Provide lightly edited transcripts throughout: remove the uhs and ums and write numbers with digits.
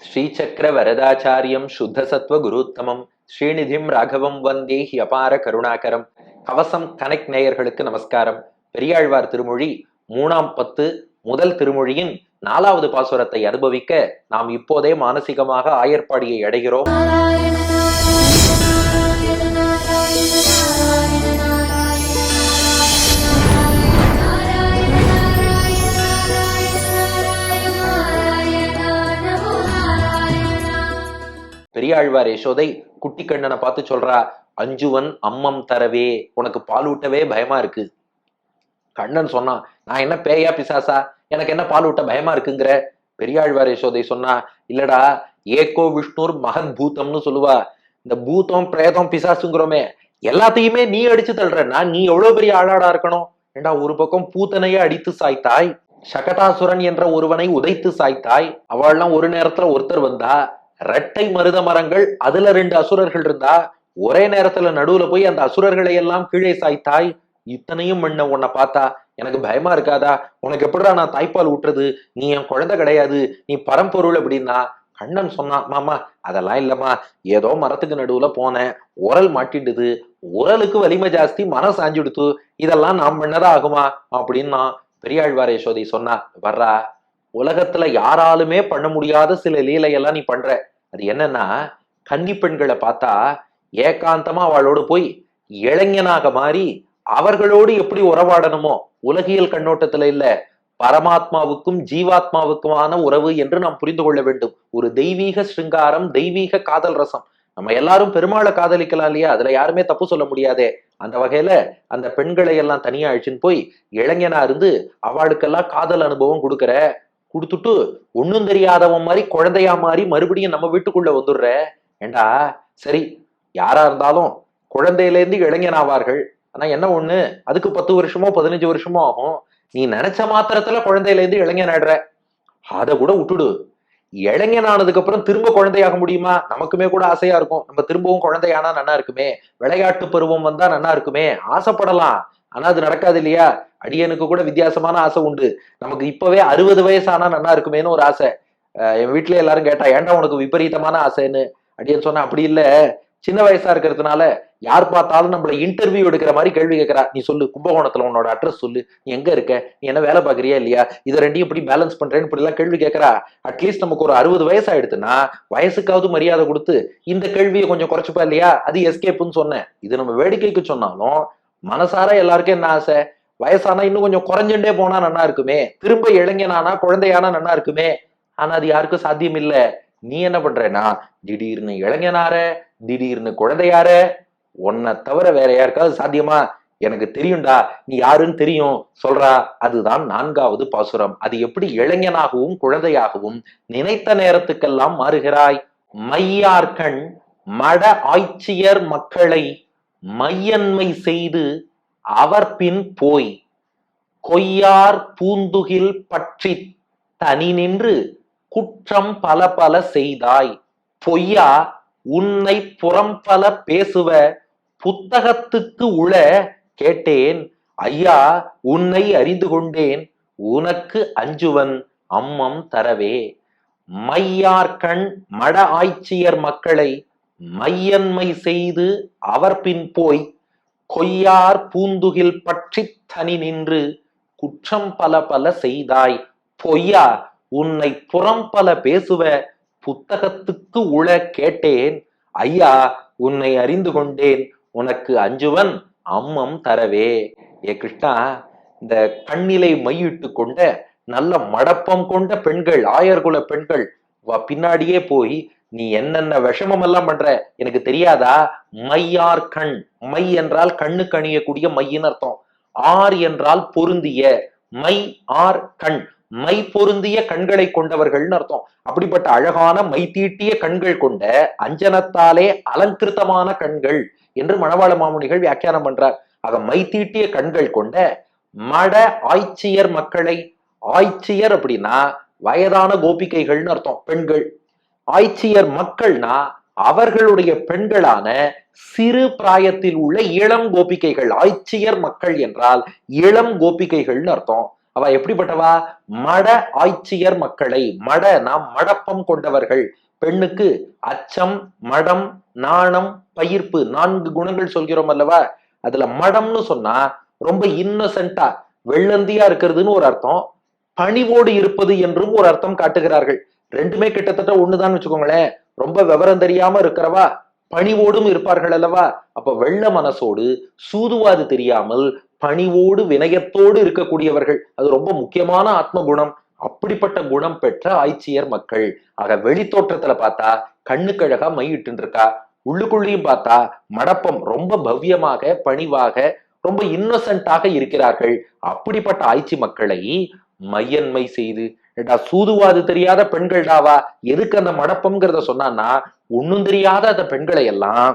ஸ்ரீசக்கர வரதாச்சாரியம் சுத்தசத்வ குருத்தமம் ஸ்ரீநிதிம் ராகவம் வந்தே அபார கருணாகரம். கவசம் கனெக்ட் நேயர்களுக்கு நமஸ்காரம். பெரியாழ்வார் திருமொழி 3ஆம் பத்து முதல் திருமொழியின் 4வது பாசுரத்தை அனுபவிக்க நாம் இப்போதே மானசீகமாக ஆயர்பாடியை அடைகிறோம். பெரியாழ்வார் யசோதை குட்டி கண்ணனை பார்த்து சொல்றா, அஞ்சுவன் அம்மம் தரவே, உனக்கு பால் ஊட்டவே பயமா இருக்கு. கண்ணன் சொன்னான், நான் என்ன பேயா பிசாசா, எனக்கு என்ன பால் ஊட்ட பயமா இருக்குங்கிற? பெரியாழ்வார் யசோதை சொன்னா, இல்லடா, ஏகோ விஷ்ணுர் மகத் பூதம்னு சொல்லுவா. இந்த பூதம் பிரேதம் பிசாசுங்கிறோமே, எல்லாத்தையுமே நீ அடிச்சு தள்ளுறன்னா நீ எவ்வளவு பெரிய ஆளாடா இருக்கணும். ஏண்டா, ஒரு பக்கம் பூத்தனையே அடித்து சாய்த்தாய், சகடாசுரன் என்ற ஒருவனை உதைத்து சாய்த்தாய். அவள்லாம் ஒரு நேரத்துல ஒருத்தர் வந்தா, இரட்டை மருத மரங்கள், அதுல 2 அசுரர்கள் இருந்தா, ஒரே நேரத்துல நடுவுல போய் அந்த அசுரர்களை எல்லாம் கீழே சாய்த்தாய். இத்தனையும் பண்ண உன்னை பார்த்தா எனக்கு பயமா இருக்காதா? உனக்கு எப்படிடா நான் தாய்ப்பால் ஊட்டுறது? நீ என் குழந்தை கிடையாது, நீ பரம்பொருள் அப்படின்னா. கண்ணன் சொன்னான், மாமா அதெல்லாம் இல்லம்மா, ஏதோ மரத்துக்கு நடுவுல போனேன், உரல் மாட்டிடுது, உரலுக்கு வலிமை ஜாஸ்தி, மனம் சாஞ்சுடுத்து, இதெல்லாம் நாம் பண்ணதா ஆகுமா அப்படின்னா. பெரியாழ்வார் யசோதை சொன்னா, வர்றா, உலகத்துல யாராலுமே பண்ண முடியாத சில லீலையெல்லாம் நீ பண்ற. அது என்னன்னா, கன்னி பெண்களை பார்த்தா ஏகாந்தமா அவளோடு போய் இளைஞனாக மாறி அவர்களோடு எப்படி உறவாடணுமோ, உலகியல் கண்ணோட்டத்துல இல்ல, பரமாத்மாவுக்கும் ஜீவாத்மாவுக்குமான உறவு என்று நாம் புரிந்து கொள்ள வேண்டும். ஒரு தெய்வீக சிருங்காரம், தெய்வீக காதல் ரசம். நம்ம எல்லாரும் பெருமாளை காதலிக்கலாம் இல்லையா, அதுல யாருமே தப்பு சொல்ல முடியாதே. அந்த வகையில அந்த பெண்களை எல்லாம் தனியா அழிச்சுன்னு போய் இளைஞனா இருந்து அவளுக்கெல்லாம் காதல் அனுபவம் கொடுத்துட்டு ஒன்னும் தெரியாதவன் மாதிரி குழந்தையா மாறி மறுபடியும் நம்ம வீட்டுக்குள்ள வந்துடுற. ஏண்டா, சரி, யாரா இருந்தாலும் குழந்தையில இருந்து இளைஞன் ஆவார்கள். ஆனா என்ன ஒண்ணு, அதுக்கு 10 வருஷமோ 15 வருஷமோ ஆகும். நீ நினைச்ச மாத்திரத்துல குழந்தையில இருந்து இளைஞன் ஆடுற, அதை கூட விட்டுடு. இளைஞன் ஆனதுக்கு அப்புறம் திரும்ப குழந்தையாக முடியுமா? நமக்குமே கூட ஆசையா இருக்கும், நம்ம திரும்பவும் குழந்தையானா நன்னா இருக்குமே, விளையாட்டு பருவம் வந்தா நன்னா இருக்குமே, ஆசைப்படலாம். ஆனா அது நடக்காது இல்லையா? அடியனுக்கு கூட வித்தியாசமான ஆசை உண்டு. நமக்கு இப்பவே 60 வயசு ஆனா நன்னா இருக்குமேன்னு ஒரு ஆசை. என் வீட்டுல எல்லாரும் கேட்டா, ஏன்டா உனக்கு விபரீதமான ஆசைன்னு? அடியன் சொன்ன, அப்படி இல்ல, சின்ன வயசா இருக்கிறதுனால யார் பார்த்தாலும் நம்மள இன்டர்வியூ எடுக்கிற மாதிரி கேள்வி கேட்கிறா. நீ சொல்லு, கும்பகோணத்துல உன்னோட அட்ரஸ் சொல்லு, நீ எங்க இருக்க, நீ என்ன வேலை பாக்குறியா இல்லையா, இதை ரெண்டையும் எப்படி பேலன்ஸ் பண்றேன்னு இப்படி எல்லாம் கேள்வி கேட்கிறா. அட்லீஸ்ட் நமக்கு ஒரு 60 வயசு ஆயிடுச்சுன்னா வயசுக்காவது மரியாதை கொடுத்து இந்த கேள்வியை கொஞ்சம் குறைச்சுப்பா இல்லையா? அது எஸ்கேப்னு சொன்னேன். இது நம்ம வேடிக்கைக்கு சொன்னாலும் மனசார எல்லாருக்கும் என்ன ஆசை, வயசானா இன்னும் கொஞ்சம் குறைஞ்சுட்டே போனா நன்னா இருக்குமே, திரும்ப இளைஞனானா குழந்தையானா நன்னா இருக்குமே. ஆனா அது யாருக்கும் சாத்தியம் இல்ல. நீ என்ன பண்றேன்னா, திடீர்னு இளைஞனார, திடீர்னு குழந்தையார. உன்னை தவிர வேற யாருக்காவது சாத்தியமா? எனக்கு தெரியும்டா, நீ யாருன்னு தெரியும், சொல்றா. அதுதான் 4வது பாசுரம். அது எப்படி இளைஞனாகவும் குழந்தையாகவும் நினைத்த நேரத்துக்கெல்லாம் மாறுகிறாய். மையார்கண் மட ஆய்ச்சியர் மக்களை மையன்மை செய்து அவர் பின் போய் கொய்யார் பூந்துகில் பற்றி தனி நின்று குற்றம் பல பல செய்தாய். பொய்யா உன்னை புறம்பல பேசுவ புத்தகத்துக்கு உள கேட்டேன். ஐயா, உன்னை அறிந்து கொண்டேன், உனக்கு அஞ்சுவன் அம்மம் தரவே. மையார்கண் மட ஆய்ச்சியர் மக்களை மையன்மை செய்து அவர் பின் போய் கொய்யார் பூந்துகில் பற்றி தனி நின்று குற்றம் பல பல செய்தாய். பொய்யா உன்னை புறம்பல பேசுவ புத்தகத்துக்கு உள கேட்டேன். ஐயா, உன்னை அறிந்து கொண்டேன், உனக்கு அஞ்சுவன் அம்மம் தரவே. ஏ கிருஷ்ணா, இந்த கண்ணிலை மையிட்டு கொண்ட நல்ல மடப்பம் கொண்ட பெண்கள், ஆயர்குல பெண்கள் பின்னாடியே போய் நீ என்னென்ன விஷமம் எல்லாம் பண்ற எனக்கு தெரியாதா? மையார் கண், மை என்றால் கண்ணுக்கு அணியக்கூடிய மையின் அர்த்தம். ஆர் என்றால் பொருந்திய, மை ஆர் கண், மை பொருந்திய கண்களை கொண்டவர்கள்னு அர்த்தம். அப்படிப்பட்ட அழகான மை தீட்டிய கண்கள் கொண்ட, அஞ்சனத்தாலே அலங்கிருத்தமான கண்கள் என்று மணவாள மாமுனிகள் வியாக்கியானம் பண்றார். ஆக மை தீட்டிய கண்கள் கொண்ட மட ஆய்ச்சியர் மக்களை, ஆய்ச்சியர் அப்படின்னா வயதான கோபிகைகள்னு அர்த்தம், பெண்கள். ஆய்ச்சியர் மக்கள்னா அவர்களுடைய பெண்களான சிறு பிராயத்தில் உள்ள இளம் கோபிகைகள். ஆய்ச்சியர் மக்கள் என்றால் இளம் கோபிகைகள்னு அர்த்தம். அவ எப்படிப்பட்டவா? மட ஆய்ச்சியர் மக்களை. நாம் மடப்பம் கொண்டவர்கள். பெண்ணுக்கு அச்சம், மடம், நாணம், பயிர்ப்பு 4 குணங்கள் சொல்கிறோம் அல்லவா? அதுல மடம்னு சொன்னா ரொம்ப இன்னசென்டா வெள்ளந்தியா இருக்கிறதுன்னு ஒரு அர்த்தம், பணிவோடு இருப்பது என்றும் ஒரு அர்த்தம் காட்டுகிறார்கள். ரெண்டுமே கிட்டத்தட்ட ஒண்ணுதான் வச்சுக்கோங்களேன். ரொம்ப விவரம் தெரியாம இருக்கிறவா பணிவோடும் இருப்பார்கள் அல்லவா? அப்ப வெள்ள மனசோடு, சூதுவாது தெரியாமல் பணிவோடு வினயத்தோடு இருக்கக்கூடியவர்கள். அது ரொம்ப முக்கியமான ஆத்ம குணம். அப்படிப்பட்ட குணம் பெற்ற ஆய்ச்சியர் மக்கள். ஆக வெளி தோற்றத்துல பார்த்தா கண்ணுக்கு அழகா மையிட்டு இருக்கா, உள்ளுக்குள்ளேயும் பார்த்தா மடப்பம் ரொம்ப பவ்யமாக பணிவாக ரொம்ப இன்னசென்ட்டாக இருக்கிறார்கள். அப்படிப்பட்ட ஆய்ச்சி மக்களை மையன்மை செய்து, சூதுவாது தெரியாத பெண்கள்டாவா? எதுக்கு அந்த மடப்பம்ங்கிறத சொன்னான்னா, ஒன்னும் தெரியாத அந்த பெண்களை எல்லாம்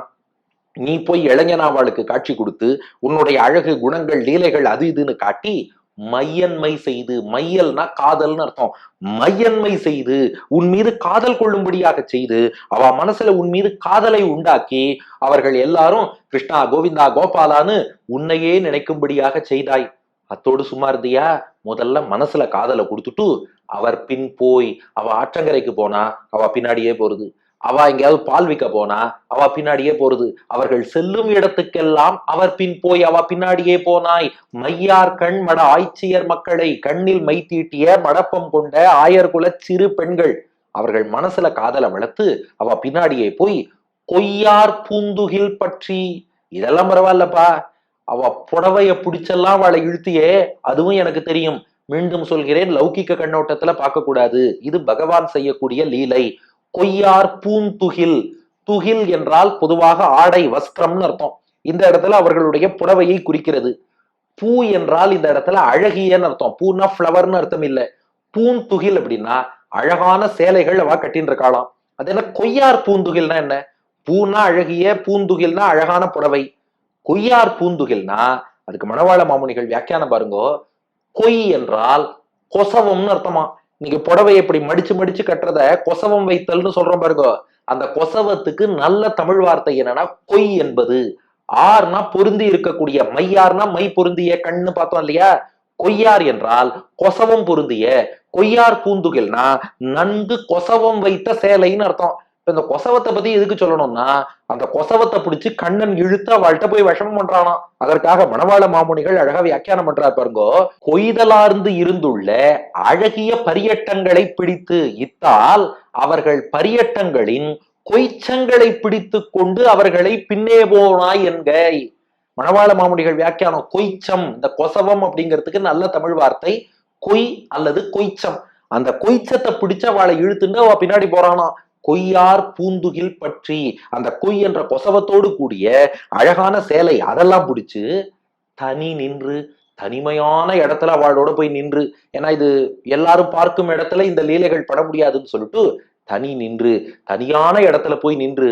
நீ போய் இளைஞனாவாளுக்கு காட்சி கொடுத்து உன்னுடைய அழகு குணங்கள் லீலைகள் அது இதுன்னு காட்டி மையன்மை செய்து, மையல்னா காதல்னு அர்த்தம், மையன்மை செய்து உன் மீது காதல் கொள்ளும்படியாக செய்து அவ மனசுல உன் மீது காதலை உண்டாக்கி அவர்கள் எல்லாரும் கிருஷ்ணா கோவிந்தா கோபாலான்னு உன்னையே நினைக்கும்படியாக செய்தாய். அத்தோடு சும்மா இருந்தியா? முதல்ல மனசுல காதலை கொடுத்துட்டு அவர் பின் போய் அவ ஆற்றங்கரைக்கு போனா அவ பின்னாடியே போறது, அவ எங்கேயாவது பால் விற்க போனா அவ பின்னாடியே போறது, அவர்கள் செல்லும் இடத்துக்கெல்லாம் அவர் பின் போய் அவ பின்னாடியே போனாய். மையார் கண் மட ஆய்ச்சியர் மக்களை, கண்ணில் மை தீட்டிய மடப்பம் கொண்ட ஆயர்குல சிறு பெண்கள், அவர்கள் மனசுல காதலை வளர்த்து அவ பின்னாடியே போய் கொய்யார் பூந்துகில் பற்றி. இதெல்லாம் பரவாயில்லப்பா, அவ புடவைய பிடிச்செல்லாம் அவளை இழுத்தியே, அதுவும் எனக்கு தெரியும். மீண்டும் சொல்கிறேன், லௌகிக்க கண்ணோட்டத்துல பார்க்க கூடாது, இது பகவான் செய்யக்கூடிய லீலை. கொய்யார் பூந்துகில், துகில் என்றால் பொதுவாக ஆடை வஸ்திரம்னு அர்த்தம். இந்த இடத்துல அவர்களுடைய புடவையை குறிக்கிறது. பூ என்றால் இந்த இடத்துல அழகியன்னு அர்த்தம். பூனா பிளவர்னு அர்த்தம் இல்ல. பூந்துகில் அப்படின்னா அழகான சேலைகள் அவ கட்டின்னு இருக்காளாம். அது என்ன கொய்யார் பூந்துகில்னா என்ன? பூனா அழகிய, பூந்துகில்னா அழகான புடவை. கொய்யார் பூந்துகில்னா அதுக்கு மணவாள மாமுனிகள் வியாக்கியானம் பாருங்கோ. கொய் என்றால் கொசவம்னு அர்த்தமா. நீங்க புடவை எப்படி மடிச்சு மடிச்சு கட்டுறத கொசவம் வைத்தல்னு சொல்றோம் பாருங்க, அந்த கொசவத்துக்கு நல்ல தமிழ் வார்த்தை என்னன்னா கொய் என்பது. ஆர்னா பொருந்தி இருக்கக்கூடிய, மையார்னா மை பொருந்திய கண்ணு பார்த்தோம் இல்லையா? கொய்யார் என்றால் கொசவம் பொருந்திய. கொய்யார் பூந்துகில்னா நன்கு கொசவம் வைத்த சேலைன்னு அர்த்தம். இந்த கொசவத்தை பத்தி எதுக்கு சொல்லணும்னா, அந்த கொசவத்தை பிடிச்சு கண்ணன் இழுத்து அவள்கிட்ட போய் விஷமம் பண்றானா. அதற்காக மணவாள மாமுனிகள் அழகா வியாக்கியானம் பண்றார் பாருங்கோ. கொய்தலார்ந்து இருந்துள்ள அழகிய பரியட்டங்களை பிடித்து இத்தால் அவர்கள் பரியட்டங்களின் கொய்ச்சங்களை பிடித்து கொண்டு அவர்களை பின்னே போனாய் என்க. மணவாள மாமுனிகள் வியாக்கியானம். கொய்ச்சம், இந்த கொசவம் அப்படிங்கிறதுக்கு நல்ல தமிழ் வார்த்தை கொய் அல்லது கொய்ச்சம். அந்த கொய்ச்சத்தை பிடிச்சு அவளை இழுத்துட்டு அவ பின்னாடி போறானா. கொய்யார் பூந்துகில் பற்றி, அந்த கொய் என்ற கொசவத்தோடு கூடிய அழகான சேலை அதெல்லாம் பிடிச்சு தனி நின்று, தனிமையான இடத்துல அவளோட போய் நின்று, ஏன்னா இது எல்லாரும் பார்க்கும் இடத்துல இந்த லீலைகள் பட முடியாதுன்னு சொல்லிட்டு தனி நின்று, தனியான இடத்துல போய் நின்று,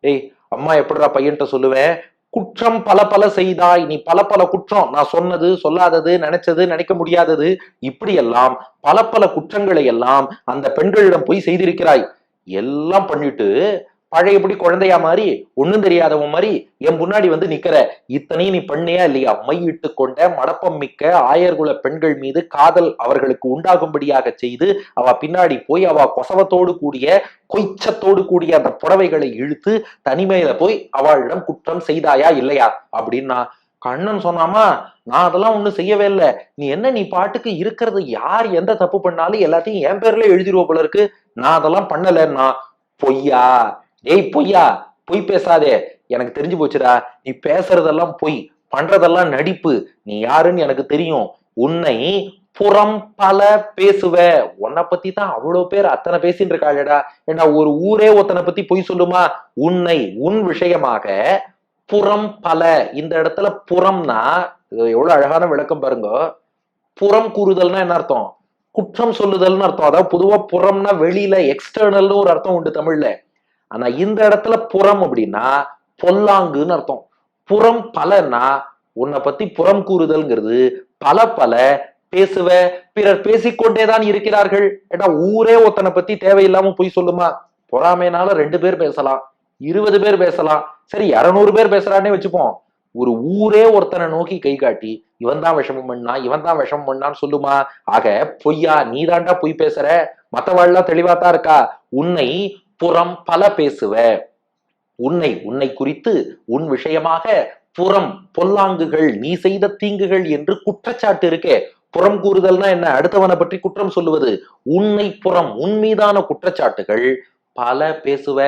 ஏய் அம்மா எப்படிடா பையன்கிட்ட சொல்லுவேன், குற்றம் பல பல செய்தாய், நீ பல பல குற்றம், நான் சொன்னது சொல்லாதது நினைச்சது நினைக்க முடியாதது இப்படி எல்லாம் பல பல குற்றங்களை எல்லாம் அந்த பெண்களிடம் போய் செய்திருக்கிறாய். எல்லாம் பண்ணிட்டு பழையபடி குழந்தையா மாதிரி ஒண்ணும் தெரியாதவன் மாதிரி என் முன்னாடி வந்து நிக்கிற. இத்தனையும் நீ பண்ணியா இல்லையா? மையிட்டு கொண்ட மடப்பம் மிக்க ஆயர்குல பெண்கள் மீது காதல் அவர்களுக்கு உண்டாகும்படியாக செய்து அவ பின்னாடி போய் அவ கொசவத்தோடு கூடிய கொய்ச்சத்தோடு கூடிய அந்த புடவைகளை இழுத்து தனிமையில போய் அவளிடம் குற்றம் செய்தாயா இல்லையா அப்படின்னா கண்ணன் சொன்னாமா, நான் அதெல்லாம் ஒண்ணும் செய்யவே இல்லை. நீ என்ன, நீ பாட்டுக்கு இருக்கிறது, யார் எந்த தப்பு பண்ணாலும் எல்லாத்தையும் என் பேர்ல எழுதிருவ போல இருக்கு. நான் அதெல்லாம் பண்ணலன்னா. பொய்யா? ஏய் பொய்யா, பொய் பேசாதே, எனக்கு தெரிஞ்சு போச்சுடா, நீ பேசுறதெல்லாம் பொய், பண்றதெல்லாம் நடிப்பு, நீ யாருன்னு எனக்கு தெரியும். உன்னை புறம் பல பேசுவ, உன்னை பத்தி தான் அவ்வளவு பேர் அத்தனை பேசின்னு இருக்காளடா. ஏன்னா ஒரு ஊரே ஒருத்தனை பத்தி பொய் சொல்லுமா? உன்னை, உன் விஷயமாக புறம் பல. இந்த இடத்துல புறம்னா எவ்வளவு அழகான விளக்கம் பாருங்க. புறம் கூறுதல்னா என்ன அர்த்தம்? குற்றம் சொல்லுதல்னு அர்த்தம். அதாவது பொதுவா புறம்னா வெளியில, எக்ஸ்டர்னல்னு ஒரு அர்த்தம் உண்டு தமிழ்ல. ஆனா இந்த இடத்துல புறம் அப்படின்னா பொல்லாங்குன்னு அர்த்தம். புறம் பலன்னா உன்னை பத்தி புறம் கூறுதல்ங்கிறது பல பல பேசுவ, பிறர் பேசிக்கொண்டேதான் இருக்கிறார்கள். ஏன்னா ஊரே ஒருத்தனை பத்தி தேவையில்லாம போய் சொல்லுமா? பொறாமைனால 2 பேர் பேசலாம், 20 பேர் பேசலாம், சரி 200 பேர் பேசுறானே வச்சுப்போம். ஒரு ஊரே ஒருத்தனை நோக்கி கை காட்டி இவன் தான் விஷமம் பண்ணா, இவன் தான் விஷமம் பண்ணான்னு சொல்லுமா? ஆக பொய்யா, நீ தாண்டா பொய் பேசுற, மத்தவாள்லாம் தெளிவாத்தான் இருக்கா. உன்னை புறம் பல பேசுவ, உன்னை குறித்து உன் விஷயமாக புறம் பொல்லாங்குகள், நீ செய்த தீங்குகள் என்று குற்றச்சாட்டு இருக்கே. புறம் கூறுதல்னா என்ன? அடுத்தவனை பற்றி குற்றம் சொல்லுவது. உன்னை புறம், உன் மீதான குற்றச்சாட்டுகள் பல பேசுவ,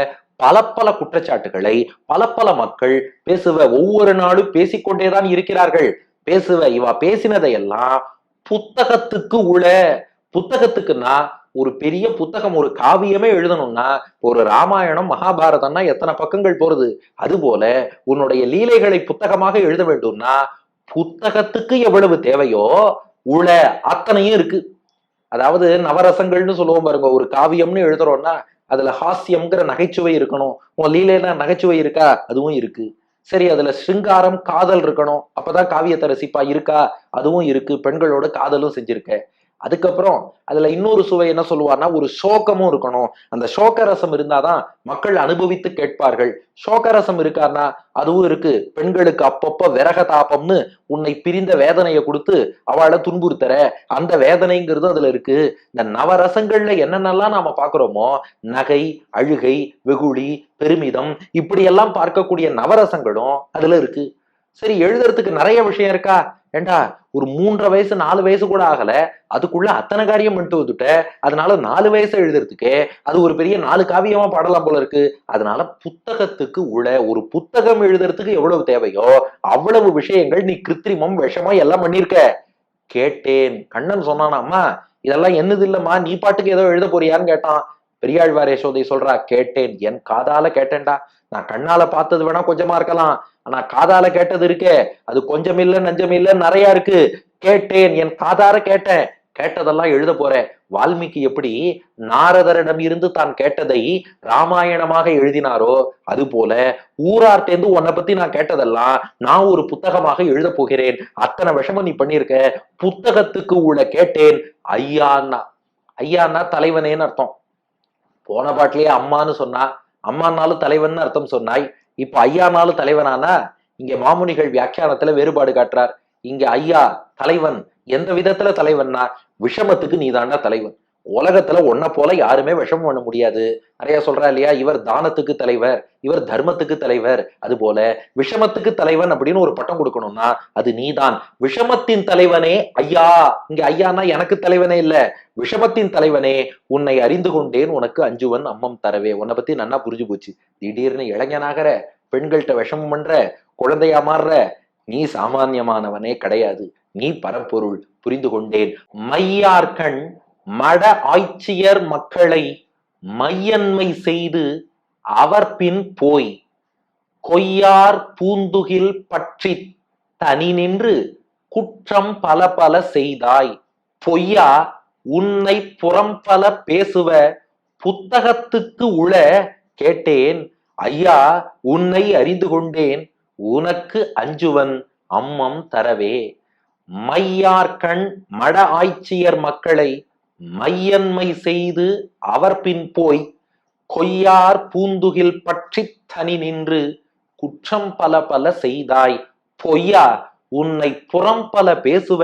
பல பல குற்றச்சாட்டுகளை பல பல மக்கள் பேசுவ, ஒவ்வொரு நாளும் பேசிக்கொண்டேதான் இருக்கிறார்கள். பேசுவ, இவ பேசினதையெல்லாம் புத்தகத்துக்கு உள. புத்தகத்துக்குன்னா ஒரு பெரிய புத்தகம், ஒரு காவியமே எழுதணும்னா ஒரு ராமாயணம் மகாபாரதம்னா எத்தனை பக்கங்கள் போறது? அது போல உன்னுடைய லீலைகளை புத்தகமாக எழுத வேண்டும்னா புத்தகத்துக்கு எவ்வளவு தேவையோ உள அத்தனையும் இருக்கு. அதாவது நவரசங்கள்னு சொல்லுவோம் பாருங்க. ஒரு காவியம்னு எழுதுறோம்னா அதுல ஹாஸ்யம்ங்கிற நகைச்சுவை இருக்கணும். உன் லீலையில நகைச்சுவை இருக்கா? அதுவும் இருக்கு. சரி, அதுல சிருங்காரம் காதல் இருக்கணும், அப்பதான் காவியத்தை ரசிப்பா. இருக்கா? அதுவும் இருக்கு. பெண்களோட காதலும் செஞ்சிருக்க. அதுக்கப்புறம் அதுல இன்னொரு சுவை என்ன சொல்லுவார்னா, ஒரு சோகமும் இருக்கணும். அந்த சோகரசம் இருந்தாதான் மக்கள் அனுபவித்து கேட்பார்கள். சோகரசம் இருக்காருன்னா அதுவும் இருக்கு. பெண்களுக்கு அப்பப்போ விரக தாபம்னு உன்னை பிரிந்த வேதனையை கொடுத்து அவளை துன்புறுத்துற அந்த வேதனைங்கிறது அதுல இருக்கு. இந்த நவரசங்கள்ல என்னென்னலாம் நாம பாக்குறோமோ, நகை, அழுகை, வெகுளி, பெருமிதம், இப்படியெல்லாம் பார்க்கக்கூடிய நவரசங்களும் அதுல இருக்கு. சரி, எழுதுறதுக்கு நிறைய விஷயம் இருக்கா? ஏண்டா, ஒரு 3.5 வயசு 4 வயசு கூட ஆகல, அதுக்குள்ள அத்தனை காரியம் பண்ணிட்டு வந்துட்ட. அதனால 4 வயசு எழுதுறதுக்கே அது ஒரு பெரிய 4 காவியமா பாடலாம் போல இருக்கு. அதனால புத்தகத்துக்கு உள்ள, ஒரு புத்தகம் எழுதுறதுக்கு எவ்வளவு தேவையோ அவ்வளவு விஷயங்கள் நீ கிருத்திரிமம் விஷமா எல்லாம் பண்ணிருக்க. கேட்டேன். கண்ணன் சொன்னானா, அம்மா இதெல்லாம் என்னது இல்லம்மா, நீ பாட்டுக்கு ஏதோ எழுத போறியான்னு கேட்டான். பெரியாழ்வார் யசோதை சொல்றா, கேட்டேன், என் காதால கேட்டேன்டா. நான் கண்ணால பார்த்தது வேணா கொஞ்சமா இருக்கலாம், ஆனா காதால கேட்டது இருக்கே அது கொஞ்சம் இல்ல நஞ்சம் இல்ல நிறைய இருக்கு. கேட்டேன், என் காதார கேட்டேன், கேட்டதெல்லாம் எழுத போறேன். வால்மீகி எப்படி நாரதரிடம் இருந்து தான் கேட்டதை ராமாயணமாக எழுதினாரோ, அது போல ஊரார்ட்டேந்து உன்னை பத்தி நான் கேட்டதெல்லாம் நான் ஒரு புத்தகமாக எழுத போகிறேன். அத்தனை விஷமம் நீ பண்ணிருக்க. புத்தகத்துக்கு உள்ள கேட்டேன். ஐயான்னா, ஐயான்னா தலைவனேன்னு அர்த்தம். போன பாட்டிலேயே அம்மான்னு சொன்னா, அம்மானாலும் தலைவன் அர்த்தம் சொன்னாய். இப்ப ஐயானாலும் தலைவனானா? இங்க மாமுனிகள் வியாக்கியானத்துல வேறுபாடு காட்டுறார். இங்க ஐயா தலைவன் எந்த விதத்துல தலைவன்னா, விஷமத்துக்கு நீதாண்டா தலைவன். உலகத்துல ஒன்ன போல யாருமே விஷமம் பண்ண முடியாது. நிறைய சொல்றா இல்லையா, இவர் தானத்துக்கு தலைவர், இவர் தர்மத்துக்கு தலைவர். அது போல விஷமத்துக்கு தலைவன் அப்படின்னு ஒரு பட்டம் கொடுக்கணும்னா அது நீதான். விஷமத்தின் தலைவனே ஐயா. இங்க ஐயானா எனக்கு தலைவனே இல்ல, விஷமத்தின் தலைவனே, உன்னை அறிந்து கொண்டேன், உனக்கு அஞ்சுவன் அம்மம் தரவே. உன்னை பத்தி நன்னா புரிஞ்சு போச்சு. திடீர்னு இளைஞனாகிற, பெண்கள்கிட்ட விஷமம் பண்ற, குழந்தையா மாறுற, நீ சாமானியமானவனே கிடையாது. நீ பரம்பொருள். புரிந்து கொண்டேன். மையார்கண் மட ஆய்ச்சியர் மக்களை மையன்மை செய்து அவர் பின் போய் கொய்யார் பூந்துகில் பற்றி தனி நின்று குற்றம் பல பல செய்தாய். பொய்யா, உன்னை புறம்பல பேசுவ, புத்தகத்துக்கு உள கேட்டேன். ஐயா, உன்னை அறிந்து கொண்டேன், உனக்கு அஞ்சுவன் அம்மம் தரவே. மையார்கண் மட ஆய்ச்சியர் மக்களை மையன்மை செய்து அவர் பின் போய் கொய்யார் பூந்துகில் பற்றி தனி நின்று குற்றம் பல பல செய்தாய். பொய்யா, உன்னை புறம் பல பேசுவ,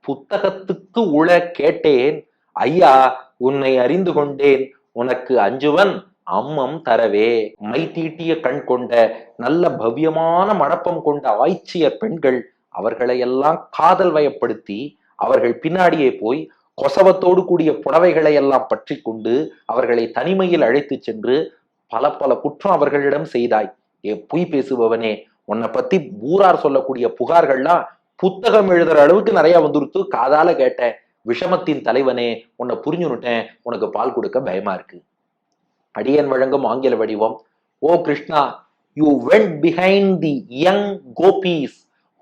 புத்தகத்துக்கு உள கேட்டேன். ஐயா, உன்னை அறிந்து கொண்டேன், உனக்கு அஞ்சுவன் அம்மம் தரவே. மை தீட்டிய கண் கொண்ட நல்ல பவ்யமான மடப்பம் கொண்ட ஆய்ச்சியர் பெண்கள், அவர்களை எல்லாம் காதல் வயப்படுத்தி அவர்கள் பின்னாடியே போய் கொசவத்தோடு கூடிய புடவைகளை எல்லாம் பற்றி கொண்டு அவர்களை தனிமையில் அழைத்து சென்று பல பல குற்றம் அவர்களிடம் செய்தாய். பொய் பேசுபவனே, உன்னை பத்தி ஊரார் சொல்லக்கூடிய புகார்கள்லாம் புத்தகம் எழுதுற அளவுக்கு நிறைய வந்துருத்து. காதால கேட்டேன். விஷமத்தின் தலைவனே, உன்னை புரிஞ்சுனுட்டேன், உனக்கு பால் கொடுக்க பயமா இருக்கு. அடியன் வழங்கும் ஆங்கில வடிவம். ஓ Krishna, you went behind the young gopis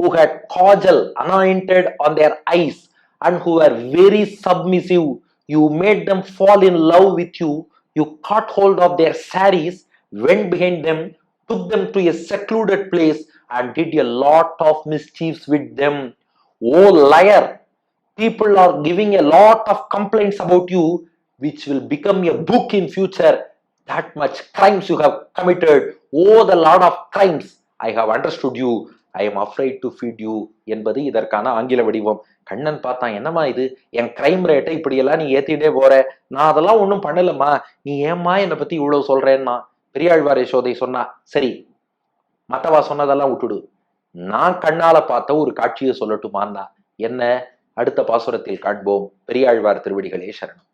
who had kajal anointed on their eyes and who were very submissive. You made them fall in love with you. You caught hold of their saris, went behind them, took them to a secluded place and did a lot of mischiefs with them. Oh liar, people are giving a lot of complaints about you which will become a book in future. That much crimes you have committed. Oh, the Lord of crimes, I have understood you. I am afraid to feed you என்பது இதற்கான ஆங்கில வடிவம். கண்ணன் பார்த்தான், என்னம்மா இது, என் crime ரேட்டை இப்படியெல்லாம் நீ ஏத்திட்டே போற, நான் அதெல்லாம் ஒன்றும் பண்ணலம்மா, நீ ஏம்மா என்னை பத்தி இவ்வளவு சொல்றேன்னா. பெரியாழ்வார் யசோதை சொன்னா, சரி மத்தவா சொன்னதெல்லாம் விட்டுடு, நான் கண்ணால பார்த்த ஒரு காட்சியை சொல்லட்டுமான்னா. என்ன? அடுத்த பாசுரத்தில் காண்போம். பெரியாழ்வார் திருவடிகளே சரணம்.